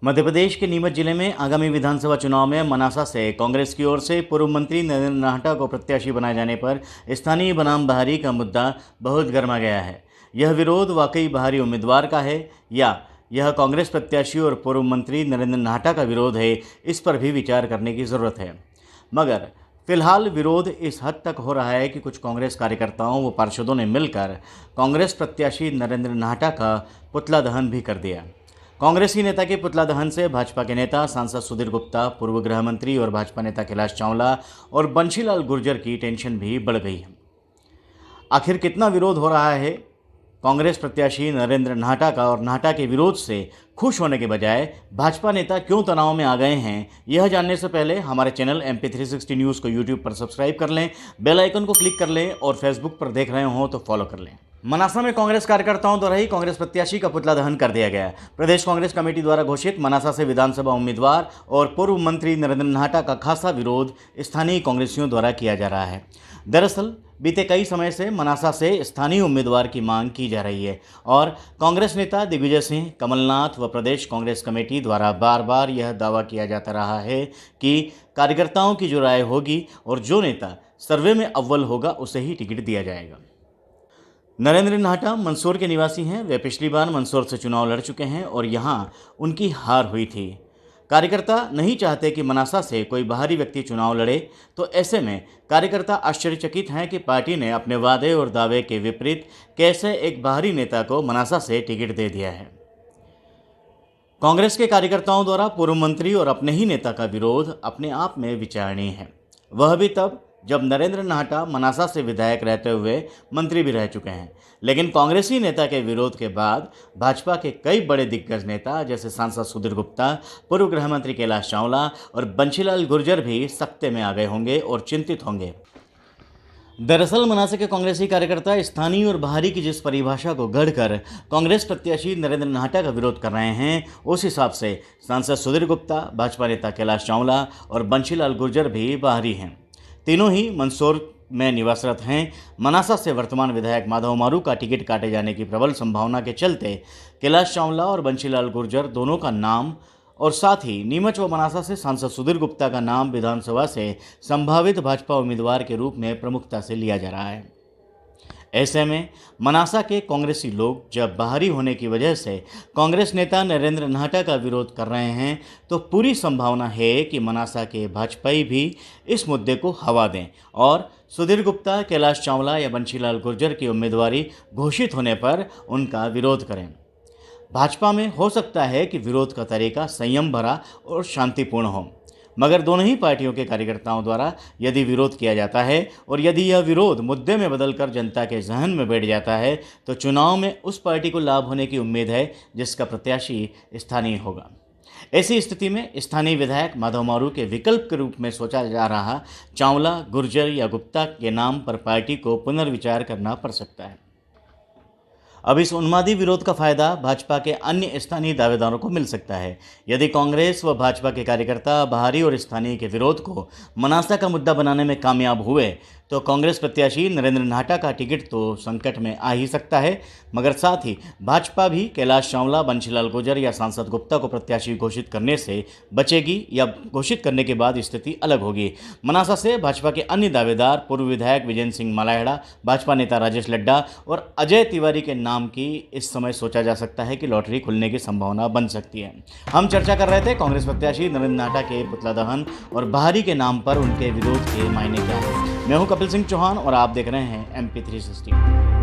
मध्य प्रदेश के नीमच जिले में आगामी विधानसभा चुनाव में मनासा से कांग्रेस की ओर से पूर्व मंत्री नरेंद्र नाहटा को प्रत्याशी बनाए जाने पर स्थानीय बनाम बहारी का मुद्दा बहुत गर्मा गया है। यह विरोध वाकई बहारी उम्मीदवार का है या यह कांग्रेस प्रत्याशी और पूर्व मंत्री नरेंद्र नाहटा का विरोध है, इस पर भी विचार करने की ज़रूरत है। मगर फिलहाल विरोध इस हद तक हो रहा है कि कुछ कांग्रेस कार्यकर्ताओं व पार्षदों ने मिलकर कांग्रेस प्रत्याशी नरेंद्र नाहटा का पुतला दहन भी कर दिया। कांग्रेसी नेता के पुतला दहन से भाजपा के नेता सांसद सुधीर गुप्ता, पूर्व गृह मंत्री और भाजपा नेता कैलाश चावला और बंशीलाल गुर्जर की टेंशन भी बढ़ गई है। आखिर कितना विरोध हो रहा है कांग्रेस प्रत्याशी नरेंद्र नाहटा का, और नाहटा के विरोध से खुश होने के बजाय भाजपा नेता क्यों तनाव में आ गए हैं, यह जानने से पहले हमारे चैनल MP360 न्यूज़ को यूट्यूब पर सब्सक्राइब कर लें, बेल आइकन को क्लिक कर लें और फेसबुक पर देख रहे हों तो फॉलो कर लें। मनासा में कांग्रेस कार्यकर्ताओं द्वारा ही कांग्रेस प्रत्याशी का पुतला दहन कर दिया गया। प्रदेश कांग्रेस कमेटी द्वारा घोषित मनासा से विधानसभा उम्मीदवार और पूर्व मंत्री नरेंद्र नाहटा का खासा विरोध स्थानीय कांग्रेसियों द्वारा किया जा रहा है। दरअसल बीते कई समय से मनासा से स्थानीय उम्मीदवार की मांग की जा रही है और कांग्रेस नेता दिग्विजय सिंह, कमलनाथ व प्रदेश कांग्रेस कमेटी द्वारा बार बार यह दावा किया जाता रहा है कि कार्यकर्ताओं की जो राय होगी और जो नेता सर्वे में अव्वल होगा उसे ही टिकट दिया जाएगा। नरेंद्र नाहटा मंदसौर के निवासी हैं। वे पिछली बार मंदसौर से चुनाव लड़ चुके हैं और यहां उनकी हार हुई थी। कार्यकर्ता नहीं चाहते कि मनासा से कोई बाहरी व्यक्ति चुनाव लड़े, तो ऐसे में कार्यकर्ता आश्चर्यचकित हैं कि पार्टी ने अपने वादे और दावे के विपरीत कैसे एक बाहरी नेता को मनासा से टिकट दे दिया है। कांग्रेस के कार्यकर्ताओं द्वारा पूर्व मंत्री और अपने ही नेता का विरोध अपने आप में विचारणीय है, वह भी तब जब नरेंद्र नाहटा मनासा से विधायक रहते हुए मंत्री भी रह चुके हैं। लेकिन कांग्रेसी नेता के विरोध के बाद भाजपा के कई बड़े दिग्गज नेता जैसे सांसद सुधीर गुप्ता, पूर्व गृह मंत्री कैलाश चावला और बंशीलाल गुर्जर भी सख्ते में आ गए होंगे और चिंतित होंगे। दरअसल मनासा के कांग्रेसी कार्यकर्ता स्थानीय और बाहरी की जिस परिभाषा को गढ़कर कांग्रेस प्रत्याशी नरेंद्र नाहटा का विरोध कर रहे हैं, उस हिसाब से सांसद सुधीर गुप्ता, भाजपा नेता कैलाश चावला और बंशीलाल गुर्जर भी बाहरी हैं। तीनों ही मंदसौर में निवासरत हैं। मनासा से वर्तमान विधायक माधव मारू का टिकट काटे जाने की प्रबल संभावना के चलते कैलाश चावला और बंशीलाल गुर्जर दोनों का नाम और साथ ही नीमच व मनासा से सांसद सुधीर गुप्ता का नाम विधानसभा से संभावित भाजपा उम्मीदवार के रूप में प्रमुखता से लिया जा रहा है। ऐसे में मनासा के कांग्रेसी लोग जब बाहरी होने की वजह से कांग्रेस नेता नरेंद्र नाहटा का विरोध कर रहे हैं, तो पूरी संभावना है कि मनासा के भाजपाई भी इस मुद्दे को हवा दें और सुधीर गुप्ता, कैलाश चावला या बंशीलाल गुर्जर की उम्मीदवारी घोषित होने पर उनका विरोध करें। भाजपा में हो सकता है कि विरोध का तरीका संयम भरा और शांतिपूर्ण हो, मगर दोनों ही पार्टियों के कार्यकर्ताओं द्वारा यदि विरोध किया जाता है और यदि यह विरोध मुद्दे में बदलकर जनता के जहन में बैठ जाता है, तो चुनाव में उस पार्टी को लाभ होने की उम्मीद है जिसका प्रत्याशी स्थानीय होगा। ऐसी स्थिति में स्थानीय विधायक माधव मारू के विकल्प के रूप में सोचा जा रहा चावला, गुर्जर या गुप्ता के नाम पर पार्टी को पुनर्विचार करना पड़ सकता है। अब इस उन्मादी विरोध का फायदा भाजपा के अन्य स्थानीय दावेदारों को मिल सकता है। यदि कांग्रेस व भाजपा के कार्यकर्ता बाहरी और स्थानीय के विरोध को मनासा का मुद्दा बनाने में कामयाब हुए, तो कांग्रेस प्रत्याशी नरेंद्र नाहटा का टिकट तो संकट में आ ही सकता है, मगर साथ ही भाजपा भी कैलाश चावला, बंशीलाल गुर्जर या सांसद गुप्ता को प्रत्याशी घोषित करने से बचेगी या घोषित करने के बाद स्थिति अलग होगी। मनासा से भाजपा के अन्य दावेदार पूर्व विधायक विजय सिंह मलाहड़ा, भाजपा नेता राजेश लड्डा और अजय तिवारी के नाम की इस समय सोचा जा सकता है कि लॉटरी खुलने की संभावना बन सकती है। हम चर्चा कर रहे थे कांग्रेस प्रत्याशी नरेंद्र नाहटा के पुतला दहन और बाहरी के नाम पर उनके विरोध के मायने क्या हैं। मैं हूं कपिल सिंह चौहान और आप देख रहे हैं MP360।